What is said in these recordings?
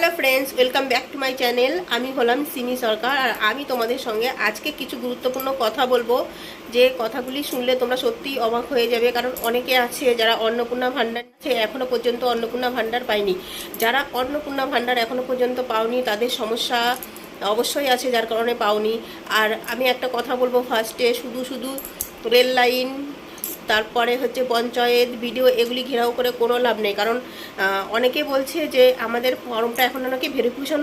Hello friends, welcome back to my channel. আমি হলাম সিমি সরকার আর আমি তোমাদের সঙ্গে আজকে কিছু গুরুত্বপূর্ণ কথা বলবো, যে কথাগুলি শুনলে তোমরা সত্যিই অবাক হয়ে যাবে। কারণ অনেকে আছে যারা অন্নপূর্ণা ভাণ্ডার আছে এখনও পর্যন্ত অন্নপূর্ণা ভাণ্ডার পায়নি। যারা অন্নপূর্ণা ভাণ্ডার এখনও পর্যন্ত পাওনি তাদের সমস্যা অবশ্যই আছে, যার কারণে পাওনি। আর আমি একটা কথা বলবো ফার্স্টে, শুধু রেল লাইন, তারপরে হচ্ছে পঞ্চায়েত, ভিডিও, এগুলি ঘেরাও করে কোনো লাভ নেই। কারণ অনেকে বলছে যে আমাদের ফর্মটা এখনও নাকি ভেরিফিকেশন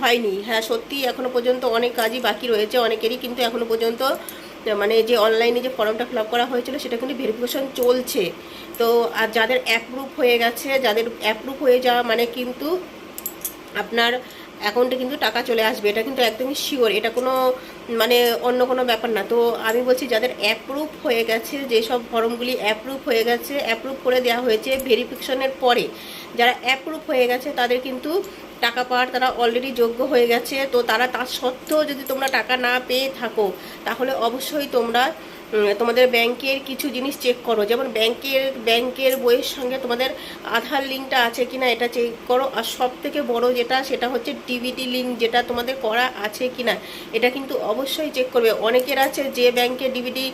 হয়নি। হ্যাঁ, সত্যি এখনও পর্যন্ত অনেক কাজই বাকি রয়েছে অনেকেরই, কিন্তু এখনও পর্যন্ত মানে যে অনলাইনে যে ফর্মটা ফিল আপ করা হয়েছিল সেটা কিন্তু ভেরিফিকেশন চলছে। তো আর যাদের অ্যাপ্রুভ হয়ে গেছে, যাদের অ্যাপ্রুভ হয়ে যাওয়া মানে কিন্তু আপনার অ্যাকাউন্টে কিন্তু টাকা চলে আসবে, এটা কিন্তু একদমই শিওর, এটা কোনো মানে অন্য কোনো ব্যাপার না। তো আমি বলছি যাদের অ্যাপ্রুভ হয়ে গেছে, যেসব ফর্মগুলি অ্যাপ্রুভ হয়ে গেছে, অ্যাপ্রুভ করে দেওয়া হয়েছে ভেরিফিকেশনের পরে, যারা অ্যাপ্রুভ হয়ে গেছে তাদের কিন্তু টাকা পাওয়ার তারা অলরেডি যোগ্য হয়ে গেছে। তো তারা তার সত্ত্বেও যদি তোমরা টাকা না পেয়ে থাকো তাহলে অবশ্যই তোমরা তোমাদের ব্যাংকের কিছু জিনিস চেক করো। যেমন ব্যাংকের বইয়ের সঙ্গে তোমাদের আধার লিঙ্কটা আছে কিনা এটা চেক করো। আর সব থেকে বড় যেটা, সেটা হচ্ছে ডিবিটি লিঙ্ক, যেটা তোমাদের করা আছে কিনা এটা কিন্তু অবশ্যই চেক করবে। অনেকের আছে যে ব্যাংকে ডিবিটি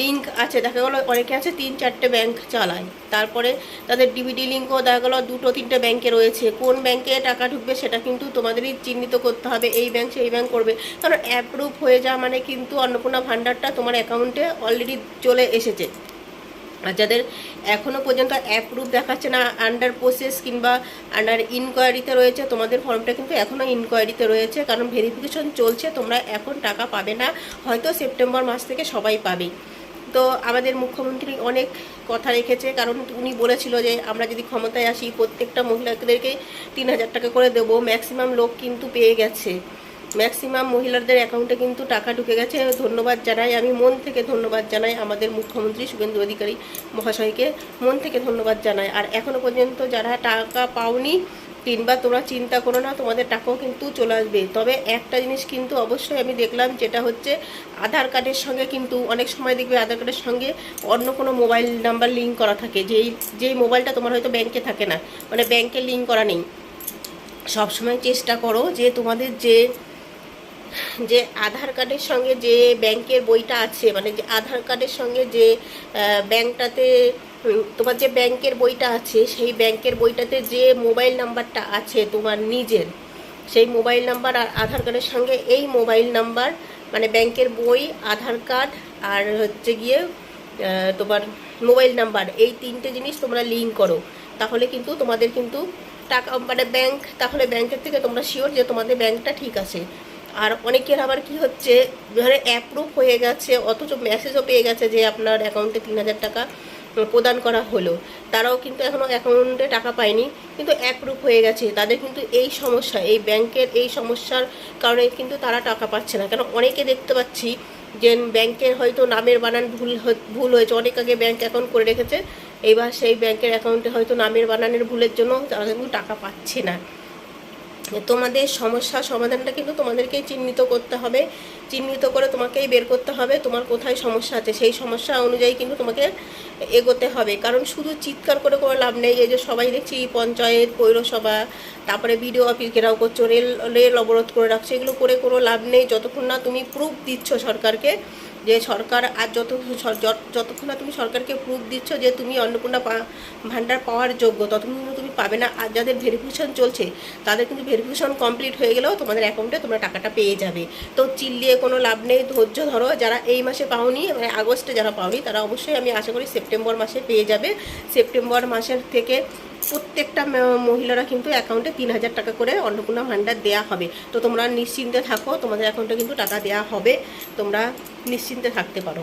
লিঙ্ক আছে, দেখা গেলো অনেকে আছে 3-4টে ব্যাংক চালায়, তারপরে তাদের ডিবিটি লিঙ্কও দেখা গেলো 2-3টে ব্যাংকে রয়েছে। কোন ব্যাংকে টাকা ঢুকবে সেটা কিন্তু তোমাদেরই চিহ্নিত করতে হবে, এই ব্যাংক সেই ব্যাংক করবে। কারণ অ্যাপ্রুভ হয়ে যাওয়া মানে কিন্তু অন্নপূর্ণা ভাণ্ডারটা তোমার অ্যাকাউন্টে অলরেডি চলে এসেছে। আর যাদের এখনও পর্যন্ত অ্যাপ্রুভ দেখাচ্ছে না, আন্ডার প্রসেস কিংবা আন্ডার ইনকোয়ারিতে রয়েছে, তোমাদের ফর্মটা কিন্তু এখনও ইনকোয়ারিতে রয়েছে, কারণ ভেরিফিকেশন চলছে। তোমরা এখন টাকা পাবে না, হয়তো সেপ্টেম্বর মাস থেকে সবাই পাবে। তো আমাদের মুখ্যমন্ত্রী অনেক কথা রেখেছে, কারণ উনি বলেছিল যে আমরা যদি ক্ষমতায় আসি প্রত্যেকটা মহিলাদেরকে 3,000 টাকা করে দেবো। ম্যাক্সিমাম লোক কিন্তু পেয়ে গেছে, ম্যাক্সিমাম মহিলাদের অ্যাকাউন্টে কিন্তু টাকা ঢুকে গেছে। ধন্যবাদ জানাই, আমি মন থেকে ধন্যবাদ জানাই আমাদের মুখ্যমন্ত্রী শুভেন্দু অধিকারী মহাশয়কে, মন থেকে ধন্যবাদ জানাই। আর এখনও পর্যন্ত যারা টাকা পাওনি কিংবা তোমরা চিন্তা করো না, তোমাদের টাকাও কিন্তু চলে আসবে। তবে একটা জিনিস কিন্তু অবশ্যই আমি দেখলাম, যেটা হচ্ছে আধার কার্ডের সঙ্গে কিন্তু অনেক সময় দেখবে আধার কার্ডের সঙ্গে অন্য কোনো মোবাইল নাম্বার লিঙ্ক করা থাকে, যেই মোবাইলটা তোমার হয়তো ব্যাংকে থাকে না, মানে ব্যাংকে লিঙ্ক করা নেই। সবসময় চেষ্টা করো যে তোমাদের যে আধার কার্ডের সঙ্গে যে ব্যাংকের বইটা আছে, মানে যে আধার কার্ডের সঙ্গে যে ব্যাংকটাতে তোমার যে ব্যাংকের বইটা আছে, সেই ব্যাংকের বইটাতে যে মোবাইল নাম্বারটা আছে তোমার নিজের, সেই মোবাইল নাম্বার আর আধার কার্ডের সঙ্গে এই মোবাইল নাম্বার, মানে ব্যাংকের বই, আধার কার্ড আর হচ্ছে গিয়ে তোমার মোবাইল নাম্বার, এই 3টে জিনিস তোমরা লিঙ্ক করো। তাহলে কিন্তু তোমাদের কিন্তু টাকা, মানে ব্যাংক, তাহলে ব্যাংকের থেকে তোমরা শিওর যে তোমাদের ব্যাংকটা ঠিক আছে। আর অনেকের আবার কি হচ্ছে, ধরে অ্যাপ্রুভ হয়ে গেছে অথচ মেসেজও পেয়ে গেছে যে আপনার অ্যাকাউন্টে 3,000 টাকা প্রদান করা হলো, তারাও কিন্তু এখনও অ্যাকাউন্টে টাকা পায়নি, কিন্তু অ্যাপ্রুভ হয়ে গেছে। তাদের কিন্তু এই সমস্যা, এই ব্যাংকের এই সমস্যার কারণে কিন্তু তারা টাকা পাচ্ছে না। কেন, অনেকে দেখতে পাচ্ছি যে ব্যাংকের হয়তো নামের বানান ভুল হয়েছে, অনেক আগে ব্যাংক অ্যাকাউন্ট করে রেখেছে, এবার সেই ব্যাংকের অ্যাকাউন্টে হয়তো নামের বানানের ভুলের জন্য তারা কিন্তু টাকা পাচ্ছে না। তোমাদের সমস্যার সমাধানটা কিন্তু তোমাদেরকেই চিহ্নিত করতে হবে, চিহ্নিত করে তোমাকেই বের করতে হবে তোমার কোথায় সমস্যা আছে, সেই সমস্যা অনুযায়ী কিন্তু তোমাকে এগোতে হবে। কারণ শুধু চিৎকার করে কোনো লাভ নেই। এই যে সবাই দেখছি পঞ্চায়েত, পৌরসভা, তারপরে বিডিও অফিস ঘেরাও করছো, রেল অবরোধ করে রাখছো, এগুলো করে কোনো লাভ নেই যতক্ষণ না তুমি প্রুফ দিচ্ছ সরকারকে যে সরকার, আর যতক্ষণ না তুমি সরকারকে প্রুফ দিচ্ছ যে তুমি অন্নপূর্ণা ভাণ্ডার পাওয়ার যোগ্য, ততক্ষণ কিন্তু তুমি পাবে না। আর যাদের ভেরিফিকেশন চলছে তাদের কিন্তু ভেরিফিকেশন কমপ্লিট হয়ে গেলেও তোমাদের অ্যাকাউন্টে তোমরা টাকাটা পেয়ে যাবে। তো চিল্লিয়ে কোনো লাভ নেই, ধৈর্য ধরো। যারা এই মাসে পাওনি, মানে আগস্টে যারা পাওনি, তারা অবশ্যই আমি আশা করি সেপ্টেম্বর মাসে পেয়ে যাবে। সেপ্টেম্বর মাসের থেকে প্রত্যেকটা মহিলারা কিন্তু অ্যাকাউন্টে 3,000 টাকা করে অন্নপূর্ণা ভাণ্ডার দেওয়া হবে। তো তোমরা নিশ্চিন্তে থাকো, তোমাদের অ্যাকাউন্টে কিন্তু টাকা দেওয়া হবে, তোমরা নিশ্চিন্তে থাকতে পারো।